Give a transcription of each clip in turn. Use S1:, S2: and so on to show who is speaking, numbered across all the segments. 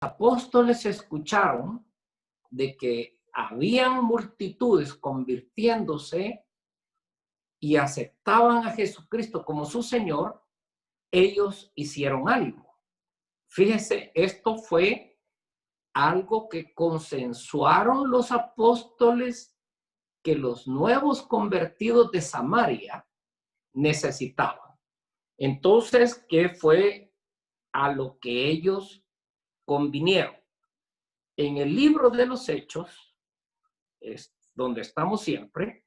S1: apóstoles escucharon de que habían multitudes convirtiéndose y aceptaban a Jesucristo como su Señor, ellos hicieron algo. Fíjese, esto fue algo que consensuaron los apóstoles que los nuevos convertidos de Samaria necesitaban. Entonces, ¿qué fue a lo que ellos convinieron? En el libro de los Hechos, es donde estamos siempre,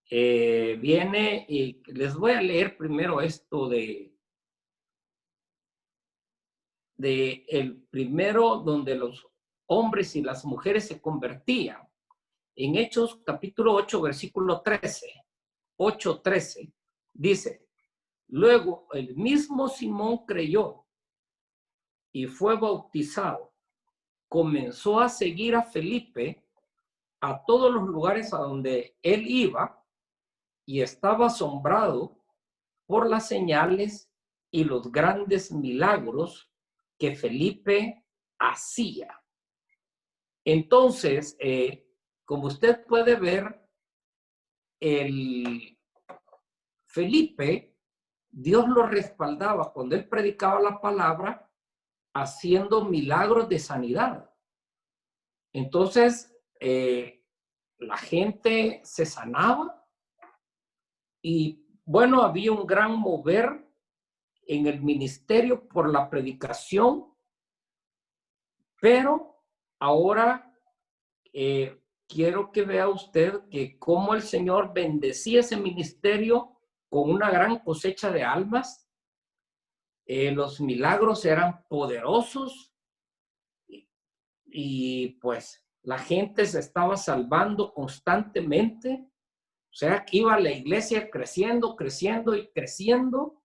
S1: viene, y les voy a leer primero esto de el primero donde los hombres y las mujeres se convertían. En Hechos capítulo 8, versículo 13, 8:13, dice: luego el mismo Simón creyó y fue bautizado. Comenzó a seguir a Felipe a todos los lugares a donde él iba y estaba asombrado por las señales y los grandes milagros que Felipe hacía. Entonces, como usted puede ver, el Felipe, Dios lo respaldaba cuando él predicaba la palabra, haciendo milagros de sanidad. Entonces, la gente se sanaba y bueno, había un gran mover en el ministerio por la predicación, pero ahora quiero que vea usted que cómo el Señor bendecía ese ministerio con una gran cosecha de almas. Los milagros eran poderosos y pues la gente se estaba salvando constantemente. O sea, que iba la iglesia creciendo, creciendo y creciendo.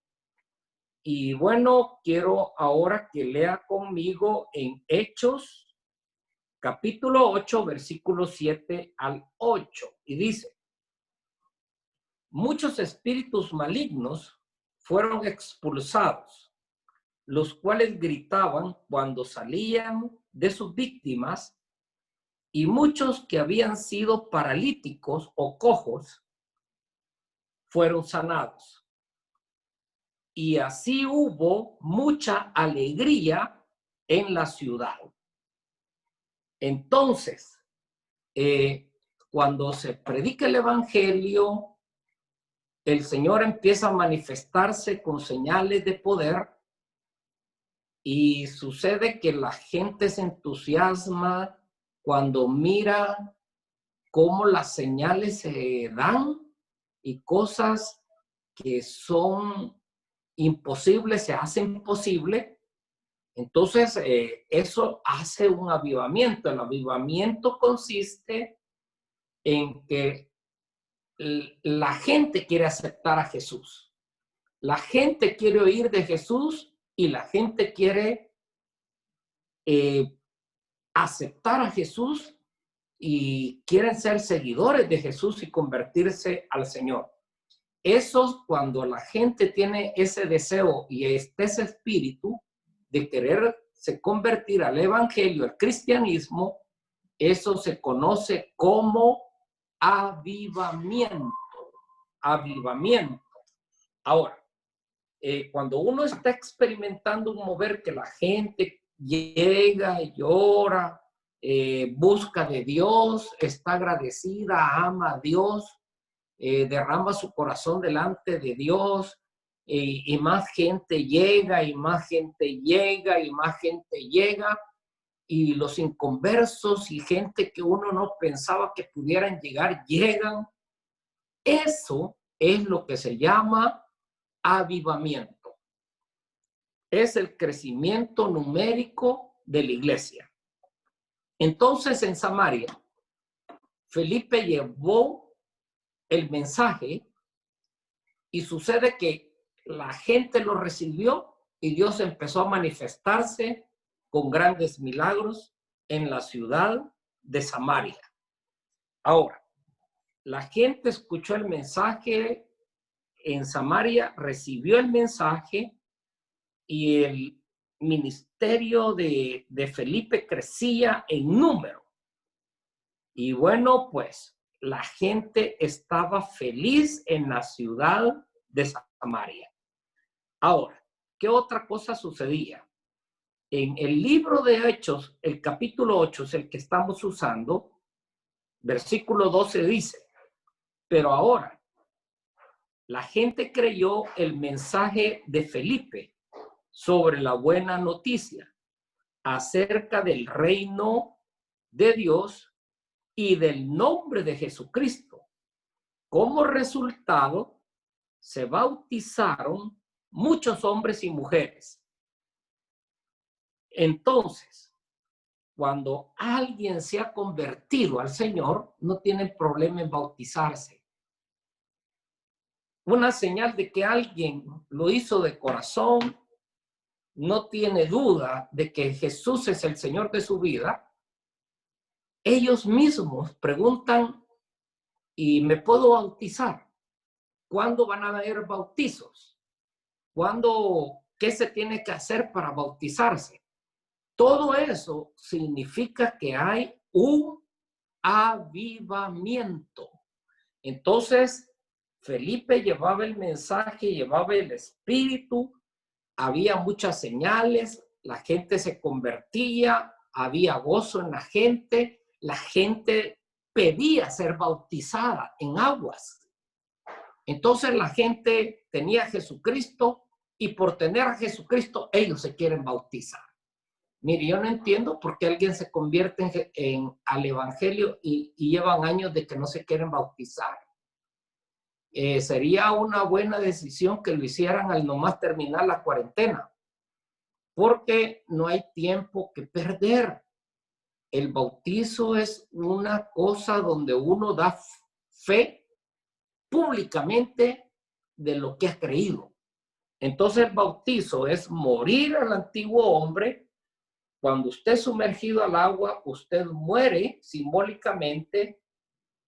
S1: Y bueno, quiero ahora que lea conmigo en Hechos capítulo 8, versículo 7 al 8. Y dice: muchos espíritus malignos fueron expulsados, los cuales gritaban cuando salían de sus víctimas, y muchos que habían sido paralíticos o cojos fueron sanados. Y así hubo mucha alegría en la ciudad. Entonces, cuando se predica el evangelio, el Señor empieza a manifestarse con señales de poder y sucede que la gente se entusiasma cuando mira cómo las señales se dan y cosas que son imposibles se hacen posible. Entonces, eso hace un avivamiento. El avivamiento consiste en que la gente quiere aceptar a Jesús. La gente quiere oír de Jesús y la gente quiere aceptar a Jesús y quieren ser seguidores de Jesús y convertirse al Señor. Eso, cuando la gente tiene ese deseo y ese espíritu de quererse convertir al evangelio, al cristianismo, eso se conoce como avivamiento. Avivamiento. Ahora, cuando uno está experimentando un mover que la gente llega y llora, busca de Dios, está agradecida, ama a Dios, derrama su corazón delante de Dios, y más gente llega, y más gente llega, y más gente llega, y los inconversos y gente que uno no pensaba que pudieran llegar, llegan. Eso es lo que se llama avivamiento. Es el crecimiento numérico de la iglesia. Entonces, en Samaria, Felipe llevó el mensaje y sucede que la gente lo recibió y Dios empezó a manifestarse con grandes milagros en la ciudad de Samaria. Ahora, la gente escuchó el mensaje en Samaria, recibió el mensaje y ministerio de Felipe crecía en número. Y bueno, pues la gente estaba feliz en la ciudad de Samaria. Ahora, ¿qué otra cosa sucedía? En el libro de Hechos, el capítulo 8 es el que estamos usando, versículo 12 dice, pero ahora la gente creyó el mensaje de Felipe sobre la buena noticia acerca del reino de Dios y del nombre de Jesucristo. Como resultado, se bautizaron muchos hombres y mujeres. Entonces, cuando alguien se ha convertido al Señor, no tiene problema en bautizarse. Una señal de que alguien lo hizo de corazón, no tiene duda de que Jesús es el Señor de su vida. Ellos mismos preguntan, ¿y me puedo bautizar? ¿Cuándo van a haber bautizos? ¿Qué se tiene que hacer para bautizarse? Todo eso significa que hay un avivamiento. Entonces, Felipe llevaba el mensaje, llevaba el espíritu, había muchas señales, la gente se convertía, había gozo en la gente pedía ser bautizada en aguas. Entonces la gente tenía a Jesucristo y por tener a Jesucristo ellos se quieren bautizar. Mire, yo no entiendo por qué alguien se convierte al evangelio y llevan años de que no se quieren bautizar. Sería una buena decisión que lo hicieran al nomás terminar la cuarentena, porque no hay tiempo que perder. El bautizo es una cosa donde uno da fe públicamente de lo que ha creído. Entonces el bautizo es morir al antiguo hombre. Cuando usted es sumergido al agua, usted muere simbólicamente,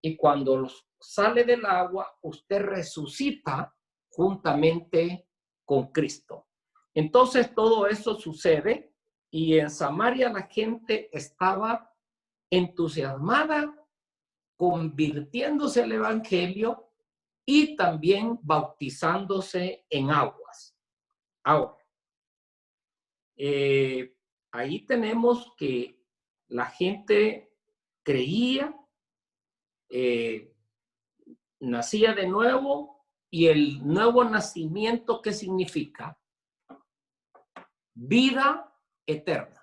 S1: y cuando sale del agua, usted resucita juntamente con Cristo. Entonces todo eso sucede, y en Samaria la gente estaba entusiasmada, convirtiéndose al evangelio y también bautizándose en aguas. Ahora, ahí tenemos que la gente creía, nacía de nuevo, y el nuevo nacimiento, ¿qué significa? Vida eterna.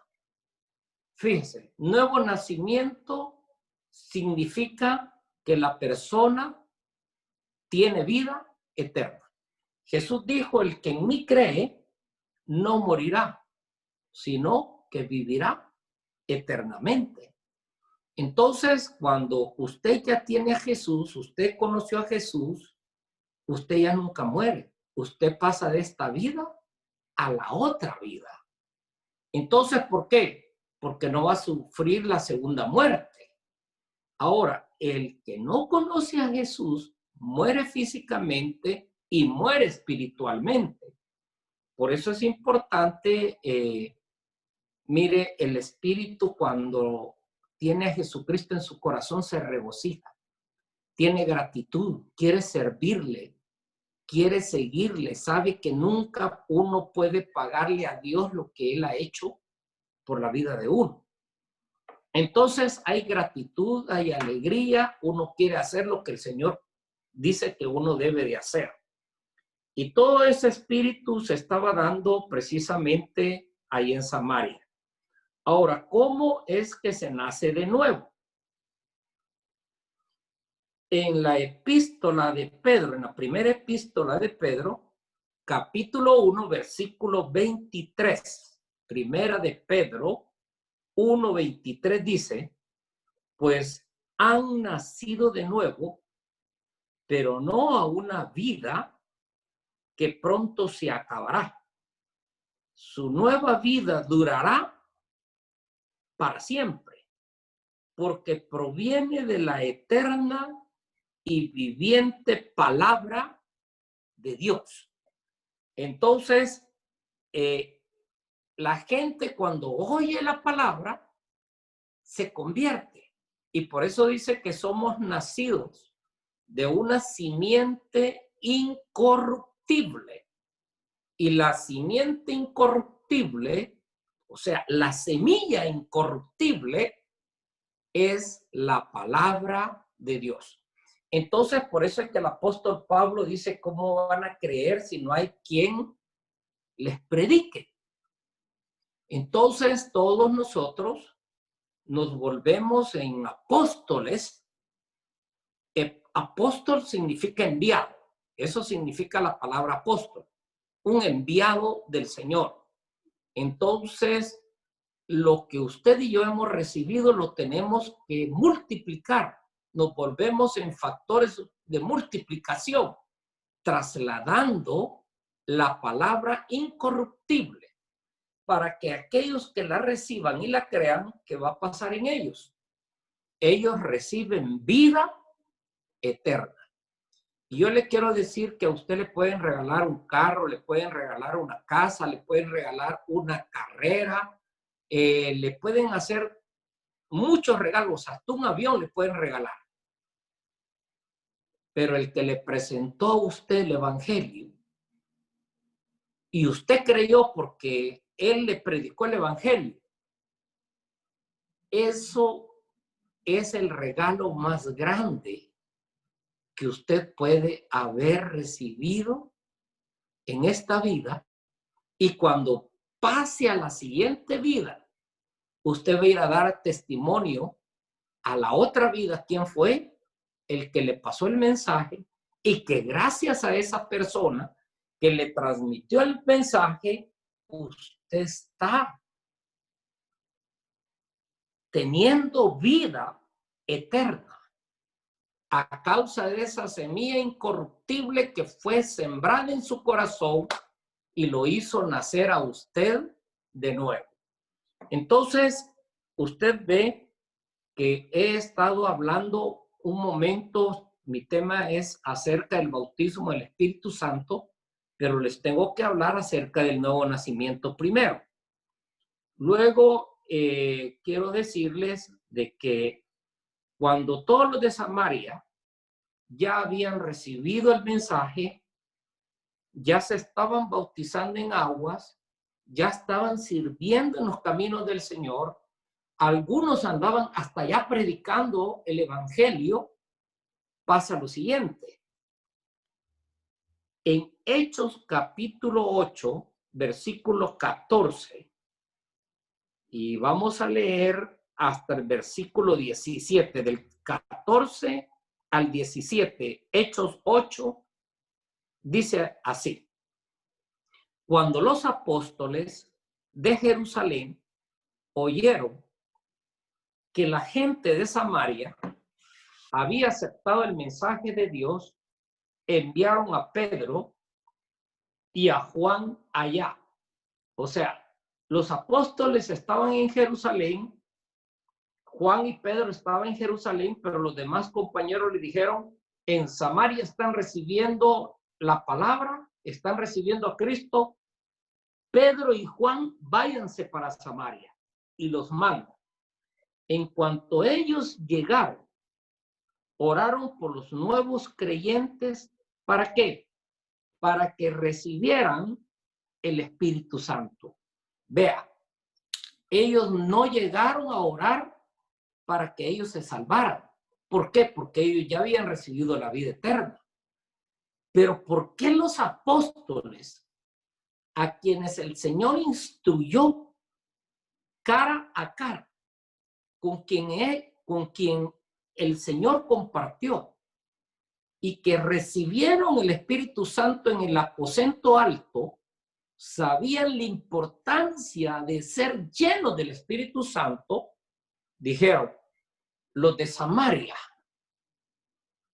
S1: Fíjense, nuevo nacimiento significa que la persona tiene vida eterna. Jesús dijo, el que en mí cree no morirá, sino que vivirá eternamente. Entonces, cuando usted ya tiene a Jesús, usted conoció a Jesús, usted ya nunca muere. Usted pasa de esta vida a la otra vida. Entonces, ¿por qué? Porque no va a sufrir la segunda muerte. Ahora, el que no conoce a Jesús muere físicamente y muere espiritualmente. Por eso es importante, mire, el espíritu cuando tiene a Jesucristo en su corazón se regocija, tiene gratitud, quiere servirle, quiere seguirle, sabe que nunca uno puede pagarle a Dios lo que Él ha hecho por la vida de uno. Entonces hay gratitud, hay alegría, uno quiere hacer lo que el Señor dice que uno debe de hacer. Y todo ese espíritu se estaba dando precisamente ahí en Samaria. Ahora, ¿cómo es que se nace de nuevo? En la epístola de Pedro, en la primera epístola de Pedro, capítulo 1, versículo 23, primera de Pedro 1, 23 dice, pues han nacido de nuevo, pero no a una vida que pronto se acabará. Su nueva vida durará para siempre, porque proviene de la eterna y viviente palabra de Dios. Entonces, la gente cuando oye la palabra se convierte. Y por eso dice que somos nacidos de una simiente incorruptible. Y la simiente incorruptible, o sea, la semilla incorruptible, es la palabra de Dios. Entonces, por eso es que el apóstol Pablo dice, ¿cómo van a creer si no hay quien les predique? Entonces, todos nosotros nos volvemos en apóstoles. Apóstol significa enviado. Eso significa la palabra apóstol. Un enviado del Señor. Entonces, lo que usted y yo hemos recibido lo tenemos que multiplicar. Nos volvemos en factores de multiplicación, trasladando la palabra incorruptible para que aquellos que la reciban y la crean, ¿qué va a pasar en ellos? Ellos reciben vida eterna. Y yo le quiero decir que a usted le pueden regalar un carro, le pueden regalar una casa, le pueden regalar una carrera, le pueden hacer muchos regalos, hasta un avión le pueden regalar. Pero el que le presentó a usted el evangelio y usted creyó porque él le predicó el evangelio, eso es el regalo más grande que usted puede haber recibido en esta vida. Y cuando pase a la siguiente vida, usted va a ir a dar testimonio a la otra vida quién fue el que le pasó el mensaje y que gracias a esa persona que le transmitió el mensaje, usted está teniendo vida eterna a causa de esa semilla incorruptible que fue sembrada en su corazón y lo hizo nacer a usted de nuevo. Entonces, usted ve que he estado hablando un momento, mi tema es acerca del bautismo del Espíritu Santo, pero les tengo que hablar acerca del nuevo nacimiento primero. Luego, quiero decirles de que cuando todos los de Samaria ya habían recibido el mensaje, ya se estaban bautizando en aguas, ya estaban sirviendo en los caminos del Señor, algunos andaban hasta allá predicando el evangelio, pasa lo siguiente. En Hechos capítulo 8, versículo 14, y vamos a leer hasta el versículo 17, del 14 al 17, Hechos 8, dice así. Cuando los apóstoles de Jerusalén oyeron que la gente de Samaria había aceptado el mensaje de Dios, enviaron a Pedro y a Juan allá. O sea, los apóstoles estaban en Jerusalén, Juan y Pedro estaban en Jerusalén, pero los demás compañeros le dijeron, en Samaria están recibiendo la palabra, están recibiendo a Cristo. Pedro y Juan, váyanse para Samaria, y los mandan. En cuanto ellos llegaron, oraron por los nuevos creyentes. ¿Para qué? Para que recibieran el Espíritu Santo. Vea, ellos no llegaron a orar para que ellos se salvaran. ¿Por qué? Porque ellos ya habían recibido la vida eterna. Pero ¿por qué los apóstoles, a quienes el Señor instruyó cara a cara, con quien el Señor compartió y que recibieron el Espíritu Santo en el aposento alto, sabían la importancia de ser llenos del Espíritu Santo? Dijeron, los de Samaria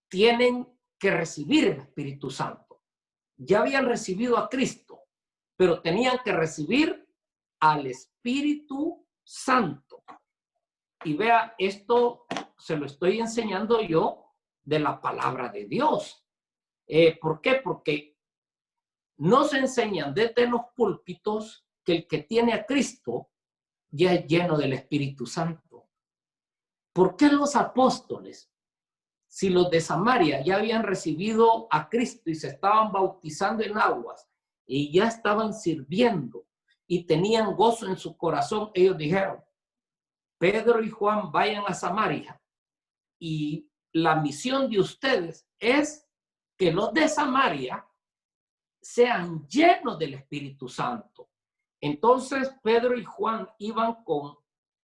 S1: tienen que recibir el Espíritu Santo. Ya habían recibido a Cristo, pero tenían que recibir al Espíritu Santo. Y vea, esto se lo estoy enseñando yo de la palabra de Dios. ¿Por qué? Porque nos enseñan desde los púlpitos que el que tiene a Cristo ya es lleno del Espíritu Santo. ¿Por qué los apóstoles, si los de Samaria ya habían recibido a Cristo y se estaban bautizando en aguas y ya estaban sirviendo y tenían gozo en su corazón, ellos dijeron, Pedro y Juan vayan a Samaria y la misión de ustedes es que los de Samaria sean llenos del Espíritu Santo? Entonces Pedro y Juan iban con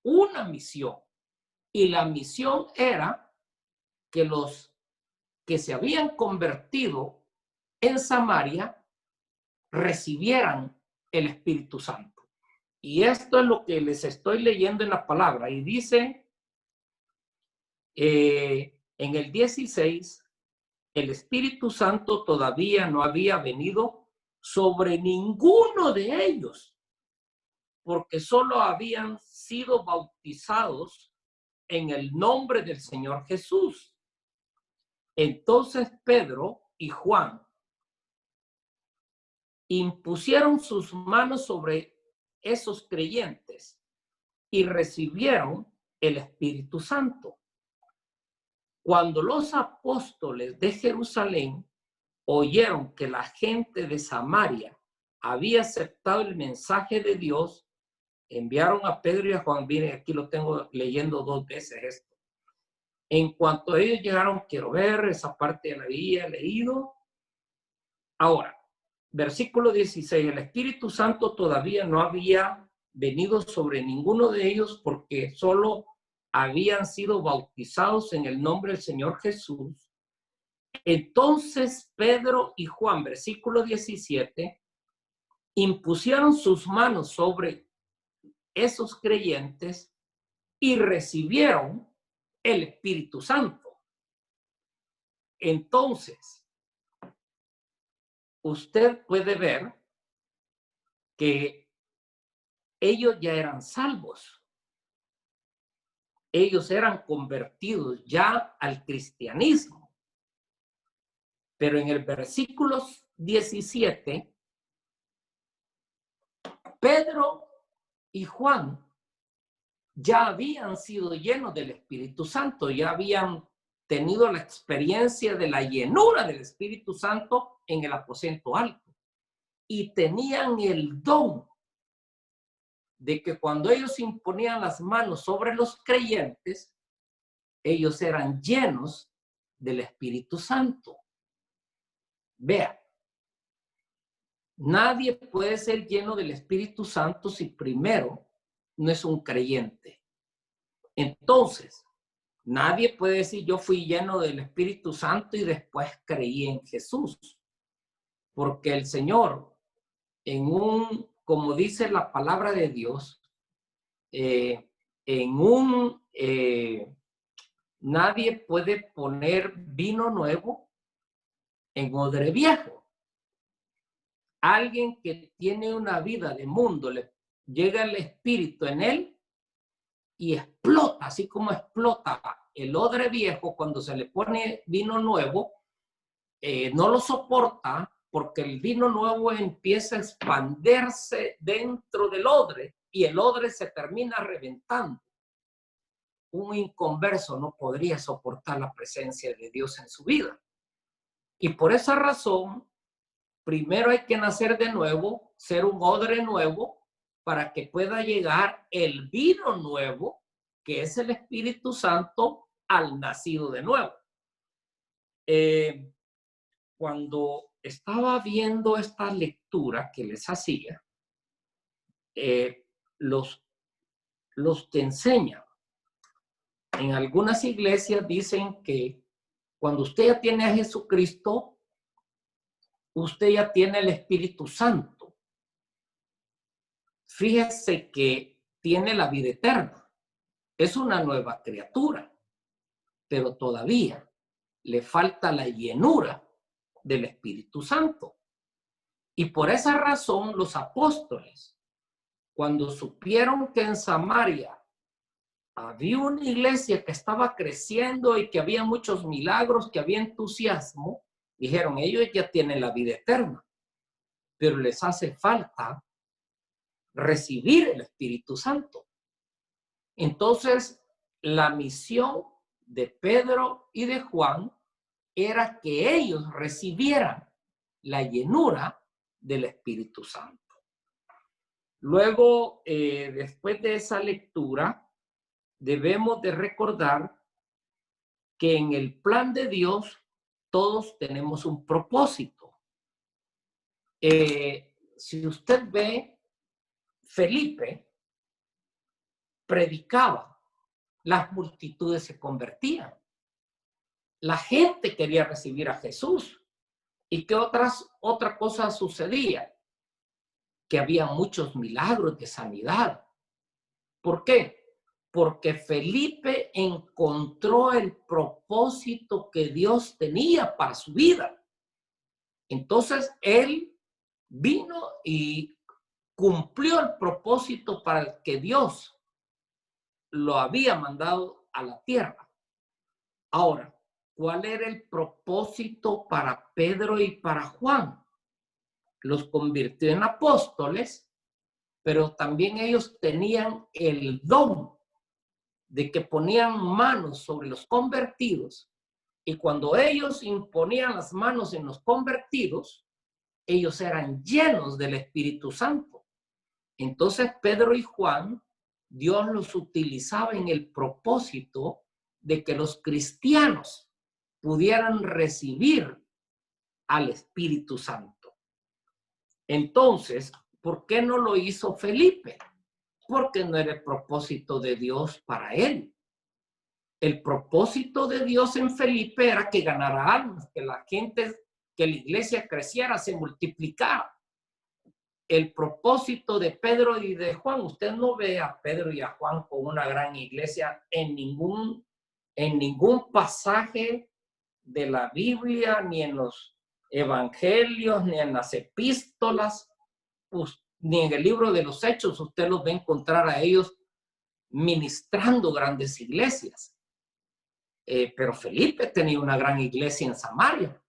S1: una misión y la misión era que los que se habían convertido en Samaria recibieran el Espíritu Santo. Y esto es lo que les estoy leyendo en la palabra. Y dice en el 16, el Espíritu Santo todavía no había venido sobre ninguno de ellos, porque solo habían sido bautizados en el nombre del Señor Jesús. Entonces Pedro y Juan impusieron sus manos sobre esos creyentes y recibieron el Espíritu Santo. Cuando los apóstoles de Jerusalén oyeron que la gente de Samaria había aceptado el mensaje de Dios, enviaron a Pedro y a Juan. Miren, aquí lo tengo leyendo 2 veces esto. En cuanto ellos llegaron, quiero ver esa parte de la había leído. Ahora, versículo 16, el Espíritu Santo todavía no había venido sobre ninguno de ellos porque solo habían sido bautizados en el nombre del Señor Jesús. Entonces Pedro y Juan, versículo 17, impusieron sus manos sobre esos creyentes y recibieron el Espíritu Santo. Entonces, usted puede ver que ellos ya eran salvos. Ellos eran convertidos ya al cristianismo. Pero en el versículo 17, Pedro y Juan ya habían sido llenos del Espíritu Santo, ya habían tenido la experiencia de la llenura del Espíritu Santo en el aposento alto. Y tenían el don de que cuando ellos imponían las manos sobre los creyentes, ellos eran llenos del Espíritu Santo. Vea, nadie puede ser lleno del Espíritu Santo si primero no es un creyente. Entonces, nadie puede decir yo fui lleno del Espíritu Santo y después creí en Jesús. Porque el Señor, como dice la palabra de Dios, nadie puede poner vino nuevo en odre viejo. Alguien que tiene una vida de mundo, le llega el Espíritu en él y explota, así como explota el odre viejo cuando se le pone vino nuevo, no lo soporta porque el vino nuevo empieza a expandirse dentro del odre y el odre se termina reventando. Un inconverso no podría soportar la presencia de Dios en su vida. Y por esa razón, primero hay que nacer de nuevo, ser un odre nuevo, para que pueda llegar el vino nuevo, que es el Espíritu Santo, al nacido de nuevo. Cuando estaba viendo esta lectura que les hacía, los que enseñan en algunas iglesias dicen que cuando usted ya tiene a Jesucristo, usted ya tiene el Espíritu Santo. Fíjese que tiene la vida eterna. Es una nueva criatura, pero todavía le falta la llenura del Espíritu Santo. Y por esa razón los apóstoles, cuando supieron que en Samaria había una iglesia que estaba creciendo y que había muchos milagros, que había entusiasmo, dijeron, ellos ya tienen la vida eterna, pero les hace falta recibir el Espíritu Santo. Entonces, la misión de Pedro y de Juan era que ellos recibieran la llenura del Espíritu Santo. Luego, después de esa lectura, debemos de recordar que en el plan de Dios todos tenemos un propósito. Si usted ve, Felipe predicaba, las multitudes se convertían. La gente quería recibir a Jesús. ¿Y qué otra cosa sucedía? Que había muchos milagros de sanidad. ¿Por qué? Porque Felipe encontró el propósito que Dios tenía para su vida. Entonces, él vino y cumplió el propósito para el que Dios lo había mandado a la tierra. Ahora, ¿cuál era el propósito para Pedro y para Juan? Los convirtió en apóstoles, pero también ellos tenían el don de que ponían manos sobre los convertidos, y cuando ellos imponían las manos en los convertidos, ellos eran llenos del Espíritu Santo. Entonces Pedro y Juan, Dios los utilizaba en el propósito de que los cristianos pudieran recibir al Espíritu Santo. Entonces, ¿por qué no lo hizo Felipe? Porque no era el propósito de Dios para él. El propósito de Dios en Felipe era que ganara almas, que la gente, que la iglesia creciera, se multiplicara. El propósito de Pedro y de Juan, usted no ve a Pedro y a Juan con una gran iglesia en ningún pasaje de la Biblia, ni en los evangelios, ni en las epístolas, ni en el libro de los Hechos. Usted los va a encontrar a ellos ministrando grandes iglesias. Pero Felipe tenía una gran iglesia en Samaria,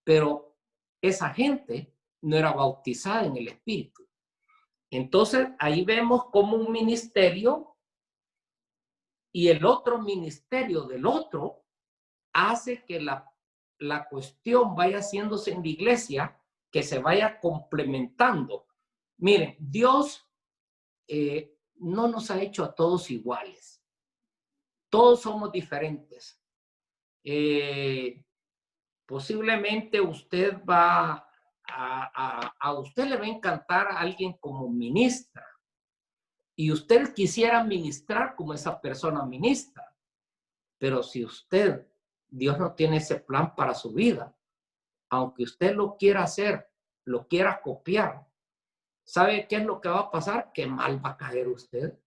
S1: pero esa gente no era bautizada en el Espíritu. Entonces, ahí vemos como un ministerio y el otro ministerio del otro hace que la cuestión vaya haciéndose en la iglesia, que se vaya complementando. Miren, Dios no nos ha hecho a todos iguales. Todos somos diferentes. Posiblemente usted va a usted le va a encantar a alguien como ministra y usted quisiera ministrar como esa persona ministra, pero si Dios no tiene ese plan para su vida, aunque usted lo quiera hacer, lo quiera copiar, ¿sabe qué es lo que va a pasar? Que mal va a caer usted.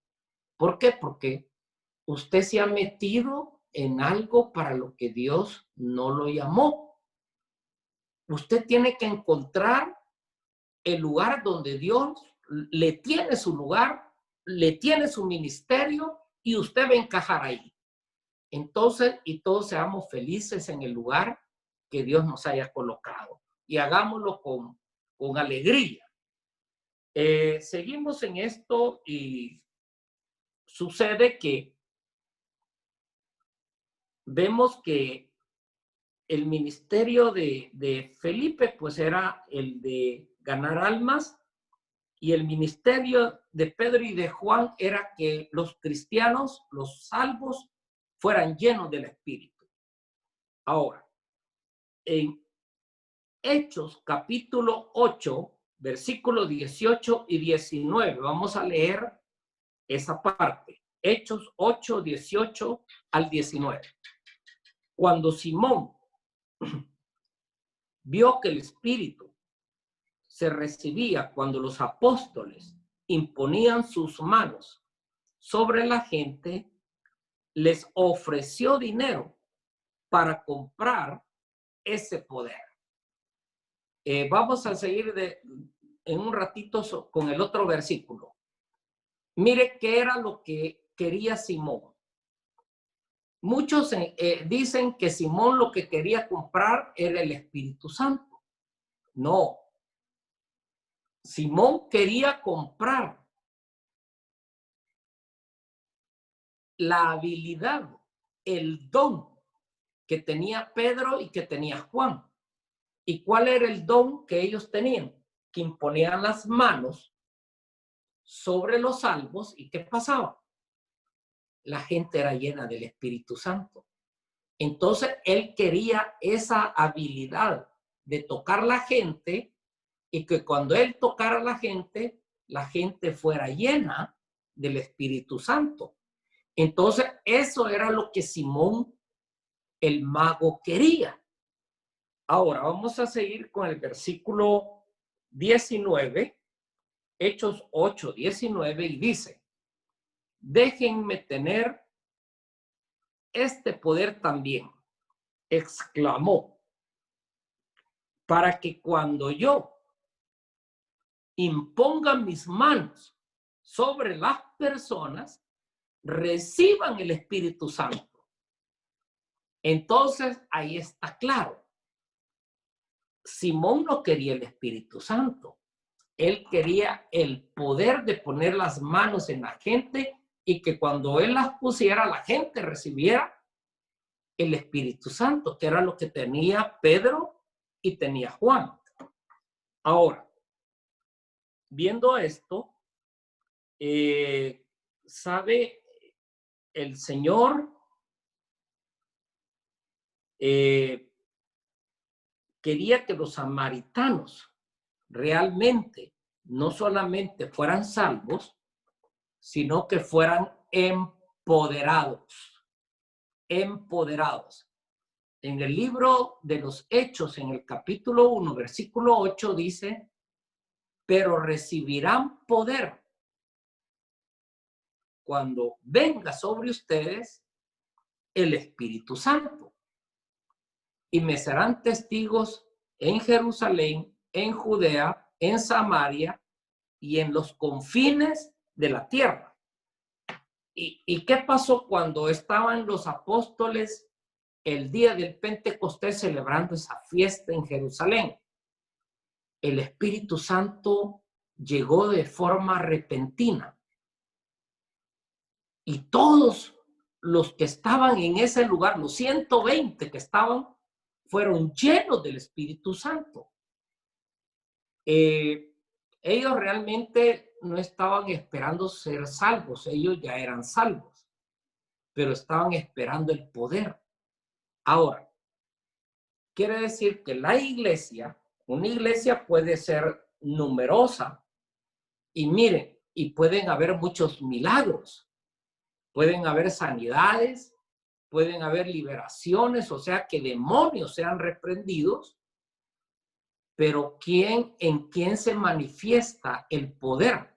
S1: ¿Por qué? Porque usted se ha metido en algo para lo que Dios no lo llamó. Usted tiene que encontrar el lugar donde Dios le tiene su lugar, le tiene su ministerio y usted va a encajar ahí. Entonces, y todos seamos felices en el lugar que Dios nos haya colocado y hagámoslo con alegría. Seguimos en esto y sucede que vemos que el ministerio de Felipe pues era el de ganar almas y el ministerio de Pedro y de Juan era que los cristianos, los salvos, fueran llenos del Espíritu. Ahora, en Hechos capítulo 8, versículos 18 y 19, vamos a leer esa parte. Hechos 8, 18 al 19. Cuando Simón vio que el Espíritu se recibía cuando los apóstoles imponían sus manos sobre la gente, les ofreció dinero para comprar ese poder. Vamos a seguir en un ratito con el otro versículo. Mire qué era lo que quería Simón. Muchos dicen que Simón lo que quería comprar era el Espíritu Santo. No. Simón quería comprar la habilidad, el don que tenía Pedro y que tenía Juan. ¿Y cuál era el don que ellos tenían? Que imponían las manos sobre los salvos. ¿Y qué pasaba? La gente era llena del Espíritu Santo. Entonces, él quería esa habilidad de tocar la gente y que cuando él tocara a la gente fuera llena del Espíritu Santo. Entonces, eso era lo que Simón el mago quería. Ahora, vamos a seguir con el versículo 19, Hechos 8, 19, y dice, déjenme tener este poder también, exclamó, para que cuando yo imponga mis manos sobre las personas, reciban el Espíritu Santo. Entonces, ahí está claro. Simón no quería el Espíritu Santo. Él quería el poder de poner las manos en la gente y que cuando él las pusiera, la gente recibiera el Espíritu Santo, que era lo que tenía Pedro y tenía Juan. Ahora, viendo esto, sabe, el Señor quería que los samaritanos realmente no solamente fueran salvos, sino que fueran empoderados. Empoderados. En el libro de los Hechos, en el capítulo 1, versículo 8, dice, pero recibirán poder cuando venga sobre ustedes el Espíritu Santo. Y me serán testigos en Jerusalén, en Judea, en Samaria y en los confines de la tierra. ¿Y qué pasó cuando estaban los apóstoles el día del Pentecostés celebrando esa fiesta en Jerusalén? El Espíritu Santo llegó de forma repentina. Y todos los que estaban en ese lugar, los 120 que estaban, fueron llenos del Espíritu Santo. Ellos realmente no estaban esperando ser salvos, ellos ya eran salvos, pero estaban esperando el poder. Ahora, quiere decir que la iglesia, una iglesia puede ser numerosa y miren, y pueden haber muchos milagros, pueden haber sanidades, pueden haber liberaciones, o sea, que demonios sean reprendidos, pero ¿en quién se manifiesta el poder?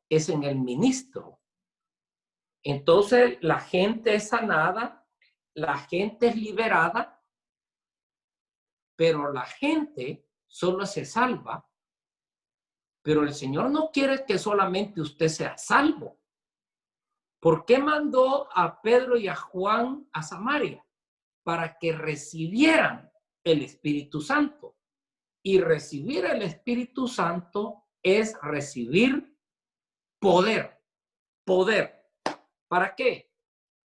S1: Es en el ministro. Entonces, la gente es sanada, la gente es liberada, pero la gente solo se salva. Pero el Señor no quiere que solamente usted sea salvo. ¿Por qué mandó a Pedro y a Juan a Samaria? Para que recibieran el Espíritu Santo. Y recibir el Espíritu Santo es recibir poder. Poder. ¿Para qué?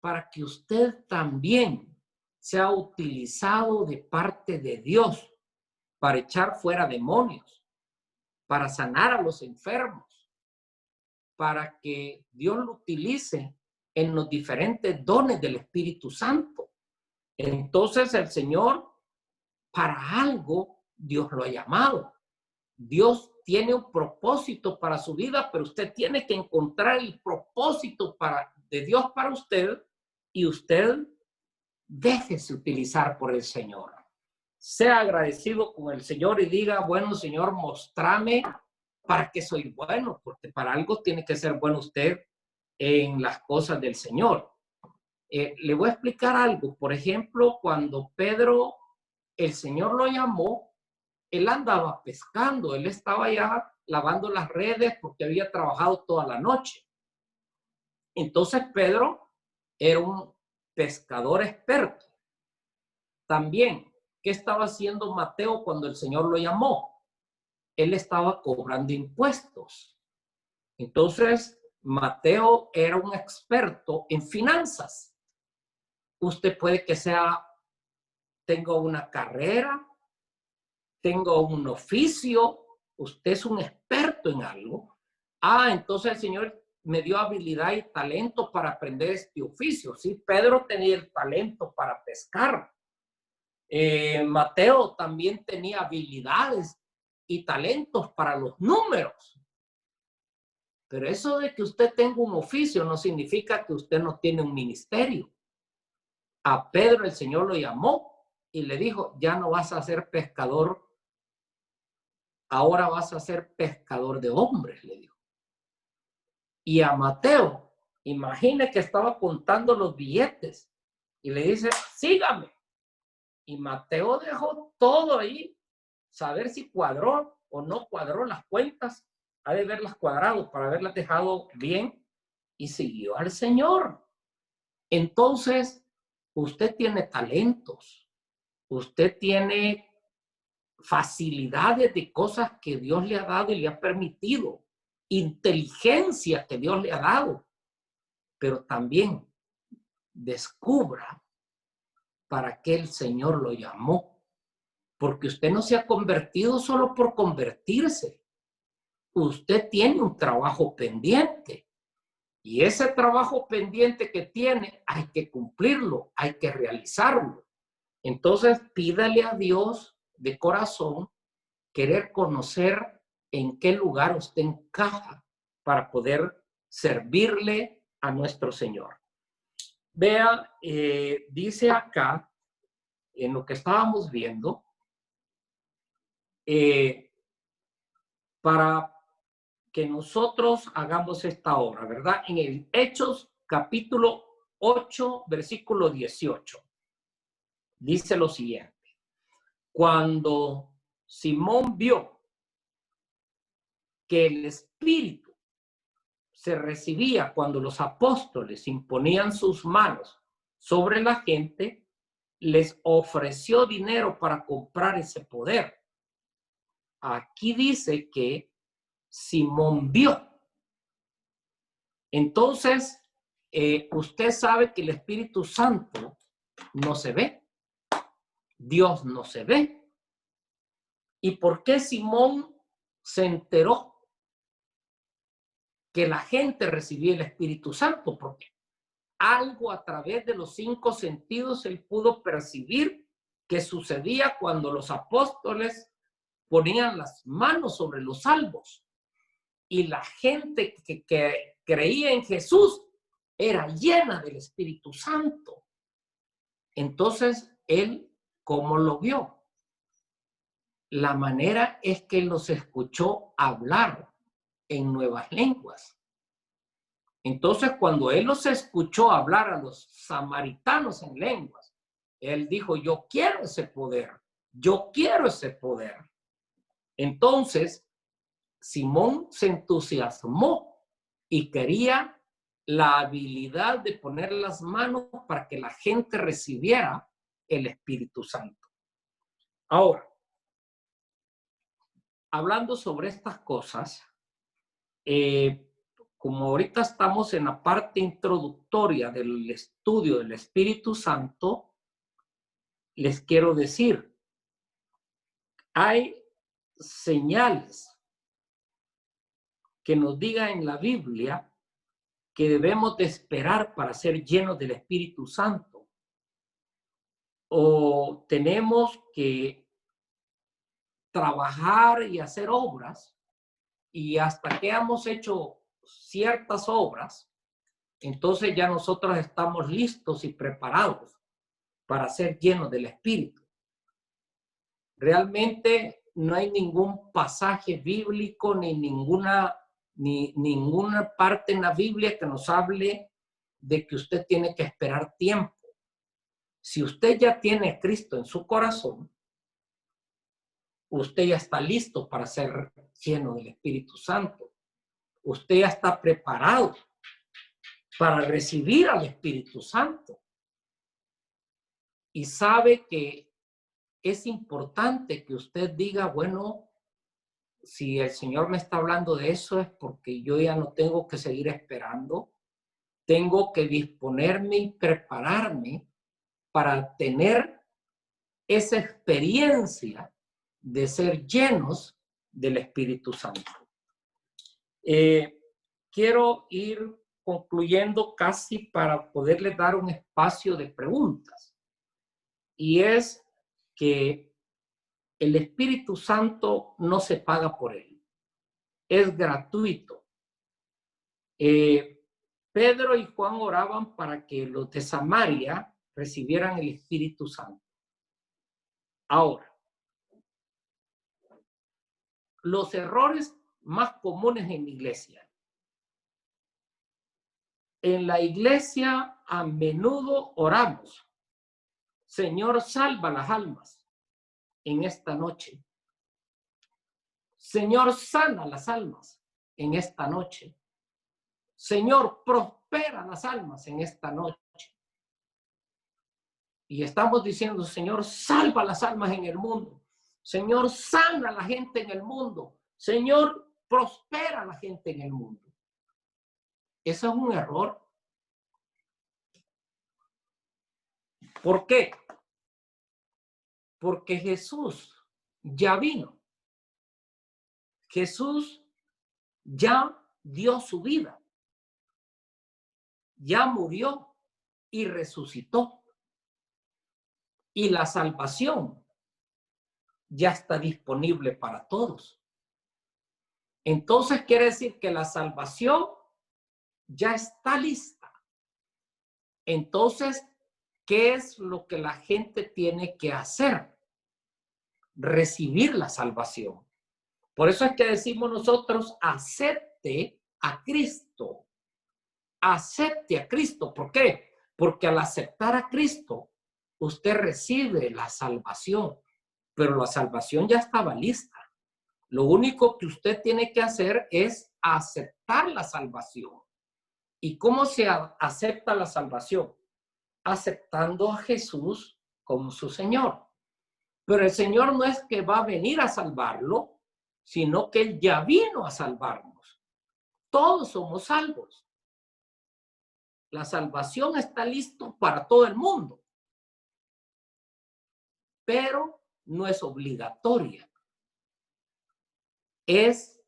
S1: Para que usted también sea utilizado de parte de Dios para echar fuera demonios, para sanar a los enfermos, para que Dios lo utilice en los diferentes dones del Espíritu Santo. Entonces el Señor, para algo, Dios lo ha llamado. Dios tiene un propósito para su vida, pero usted tiene que encontrar el propósito de Dios para usted y usted déjese utilizar por el Señor. Sea agradecido con el Señor y diga, bueno, Señor, mostrame para qué soy bueno, porque para algo tiene que ser bueno usted en las cosas del Señor. Le voy a explicar algo. Por ejemplo, cuando Pedro, el Señor lo llamó, él andaba pescando, él estaba ya lavando las redes porque había trabajado toda la noche. Entonces Pedro era un pescador experto. También, ¿qué estaba haciendo Mateo cuando el Señor lo llamó? Él estaba cobrando impuestos. Entonces, Mateo era un experto en finanzas. Usted puede que tenga una carrera, tenga un oficio, usted es un experto en algo. Entonces el Señor me dio habilidad y talento para aprender este oficio. Sí, Pedro tenía el talento para pescar. Mateo también tenía habilidades y talentos para los números. Pero eso de que usted tenga un oficio no significa que usted no tiene un ministerio. A Pedro el Señor lo llamó y le dijo, ya no vas a ser pescador, ahora vas a ser pescador de hombres, le dijo. Y a Mateo, imagine que estaba contando los billetes y le dice, sígame. Y Mateo dejó todo ahí, saber si cuadró o no cuadró las cuentas, ha de verlas cuadrado para haberlas dejado bien, y siguió al Señor. Entonces, usted tiene talentos, usted tiene facilidades de cosas que Dios le ha dado y le ha permitido, inteligencia que Dios le ha dado, pero también descubra para qué el Señor lo llamó, porque usted no se ha convertido solo por convertirse. Usted tiene un trabajo pendiente y ese trabajo pendiente que tiene hay que cumplirlo, hay que realizarlo. Entonces pídale a Dios de corazón querer conocer en qué lugar usted encaja para poder servirle a nuestro Señor. Vea, dice acá, en lo que estábamos viendo, para que nosotros hagamos esta obra, ¿verdad? En el Hechos capítulo 8, versículo 18, dice lo siguiente. Cuando Simón vio que el Espíritu se recibía cuando los apóstoles imponían sus manos sobre la gente, les ofreció dinero para comprar ese poder. Aquí dice que Simón vio. Entonces, usted sabe que el Espíritu Santo no se ve. Dios no se ve. ¿Y por qué Simón se enteró que la gente recibía el Espíritu Santo? Porque algo a través de los 5 sentidos él pudo percibir que sucedía cuando los apóstoles ponían las manos sobre los salvos. Y la gente que creía en Jesús era llena del Espíritu Santo. Entonces, él, ¿cómo lo vio? La manera es que los escuchó hablar en nuevas lenguas. Entonces, cuando él los escuchó hablar a los samaritanos en lenguas, él dijo, yo quiero ese poder, yo quiero ese poder. Entonces, Simón se entusiasmó y quería la habilidad de poner las manos para que la gente recibiera el Espíritu Santo. Ahora, hablando sobre estas cosas, como ahorita estamos en la parte introductoria del estudio del Espíritu Santo, les quiero decir, hay señales que nos digan en la Biblia que debemos de esperar para ser llenos del Espíritu Santo. O tenemos que trabajar y hacer obras, y hasta que hemos hecho ciertas obras, entonces ya nosotros estamos listos y preparados para ser llenos del Espíritu. Realmente no hay ningún pasaje bíblico ni ninguna parte en la Biblia que nos hable de que usted tiene que esperar tiempo. Si usted ya tiene a Cristo en su corazón, usted ya está listo para ser lleno del Espíritu Santo. Usted ya está preparado para recibir al Espíritu Santo. Y sabe que es importante que usted diga, bueno, si el Señor me está hablando de eso es porque yo ya no tengo que seguir esperando. Tengo que disponerme y prepararme para tener esa experiencia de ser llenos del Espíritu Santo. Quiero ir concluyendo casi para poderles dar un espacio de preguntas. Y es que el Espíritu Santo no se paga por él. Es gratuito. Pedro y Juan oraban para que los de Samaria recibieran el Espíritu Santo. Ahora, los errores más comunes en la iglesia. En la iglesia a menudo oramos: Señor, salva las almas en esta noche. Señor, sana las almas en esta noche. Señor, prospera las almas en esta noche. Y estamos diciendo: Señor, salva las almas en el mundo. Señor, sana a la gente en el mundo. Señor, prospera a la gente en el mundo. Eso es un error. ¿Por qué? Porque Jesús ya vino. Jesús ya dio su vida. Ya murió y resucitó. Y la salvación ya está disponible para todos. Entonces quiere decir que la salvación ya está lista. Entonces, ¿qué es lo que la gente tiene que hacer? Recibir la salvación. Por eso es que decimos nosotros: acepte a Cristo. Acepte a Cristo. ¿Por qué? Porque al aceptar a Cristo, usted recibe la salvación. Pero la salvación ya estaba lista. Lo único que usted tiene que hacer es aceptar la salvación. ¿Y cómo se acepta la salvación? Aceptando a Jesús como su Señor. Pero el Señor no es que va a venir a salvarlo, sino que Él ya vino a salvarnos. Todos somos salvos. La salvación está lista para todo el mundo, pero no es obligatoria. Es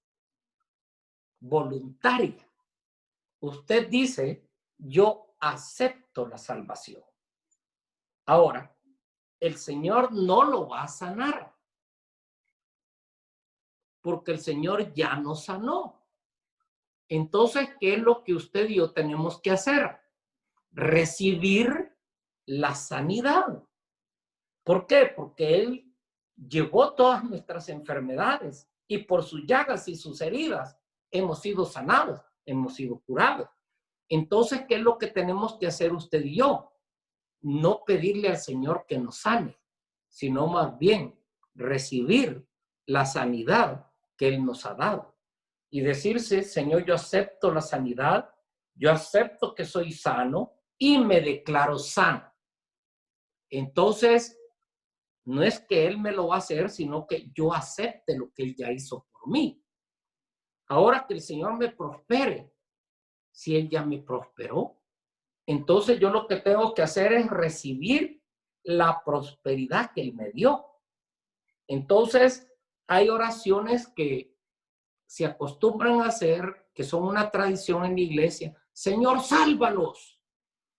S1: voluntaria. Usted dice: yo acepto la salvación. Ahora, el Señor no lo va a sanar, porque el Señor ya nos sanó. Entonces, ¿qué es lo que usted y yo tenemos que hacer? Recibir la sanidad. ¿Por qué? Porque Él llevó todas nuestras enfermedades y por sus llagas y sus heridas hemos sido sanados, hemos sido curados. Entonces, ¿qué es lo que tenemos que hacer usted y yo? No pedirle al Señor que nos sane, sino más bien recibir la sanidad que Él nos ha dado. Y decirse: Señor, yo acepto la sanidad, yo acepto que soy sano y me declaro sano. Entonces, no es que Él me lo va a hacer, sino que yo acepte lo que Él ya hizo por mí. Ahora que el Señor me prospere, si Él ya me prosperó, entonces yo lo que tengo que hacer es recibir la prosperidad que Él me dio. Entonces, hay oraciones que se acostumbran a hacer, que son una tradición en la iglesia: Señor, sálvalos.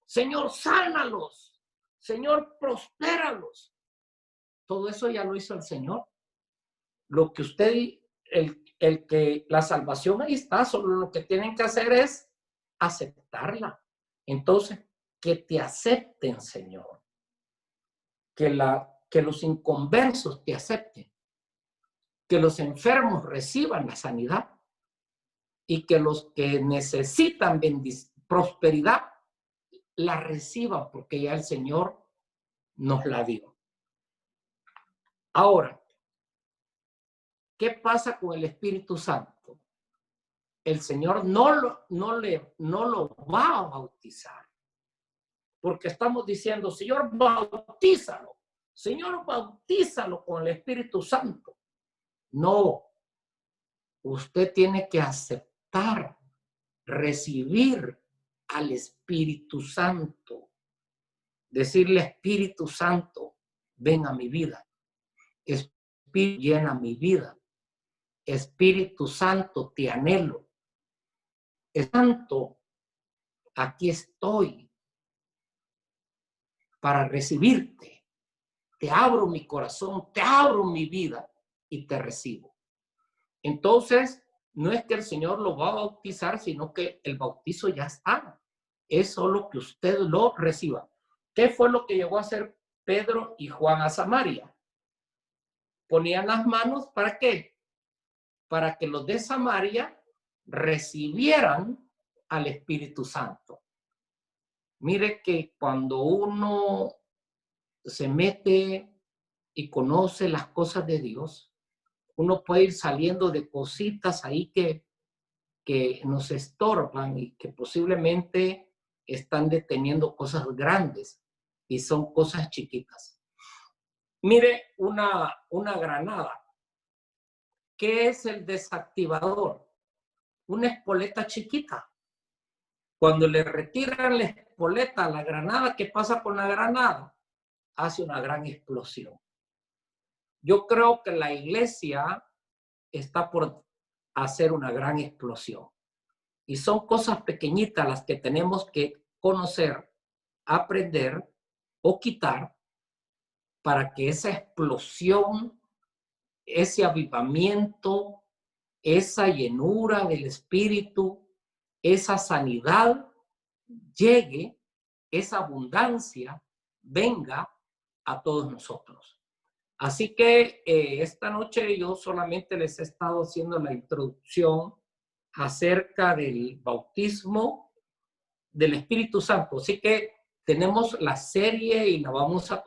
S1: Señor, sánalos. Señor, prospéralos. Todo eso ya lo hizo el Señor. Lo que usted, el que la salvación ahí está, solo lo que tienen que hacer es aceptarla. Entonces, que te acepten, Señor. Que los inconversos te acepten. Que los enfermos reciban la sanidad. Y que los que necesitan prosperidad la reciban, porque ya el Señor nos la dio. Ahora, ¿qué pasa con el Espíritu Santo? El Señor no lo va a bautizar, porque estamos diciendo: Señor, bautízalo. Señor, bautízalo con el Espíritu Santo. No, usted tiene que aceptar, recibir al Espíritu Santo. Decirle, Espíritu Santo, ven a mi vida. Espíritu, llena mi vida. Espíritu Santo, te anhelo. Santo, aquí estoy para recibirte. Te abro mi corazón, te abro mi vida y te recibo. Entonces, no es que el Señor lo va a bautizar, sino que el bautizo ya está. Es solo que usted lo reciba. ¿Qué fue lo que llegó a hacer Pedro y Juan a Samaria? Ponían las manos, ¿para qué? Para que los de Samaria recibieran al Espíritu Santo. Mire que cuando uno se mete y conoce las cosas de Dios, uno puede ir saliendo de cositas ahí que nos estorban y que posiblemente están deteniendo cosas grandes y son cosas chiquitas. Mire una granada. ¿Qué es el desactivador? Una espoleta chiquita. Cuando le retiran la espoleta a la granada, ¿qué pasa con la granada? Hace una gran explosión. Yo creo que la iglesia está por hacer una gran explosión. Y son cosas pequeñitas las que tenemos que conocer, aprender o quitar para que esa explosión, ese avivamiento, esa llenura del Espíritu, esa sanidad llegue, esa abundancia venga a todos nosotros. Así que esta noche yo solamente les he estado haciendo la introducción acerca del bautismo del Espíritu Santo. Así que tenemos la serie y la vamos a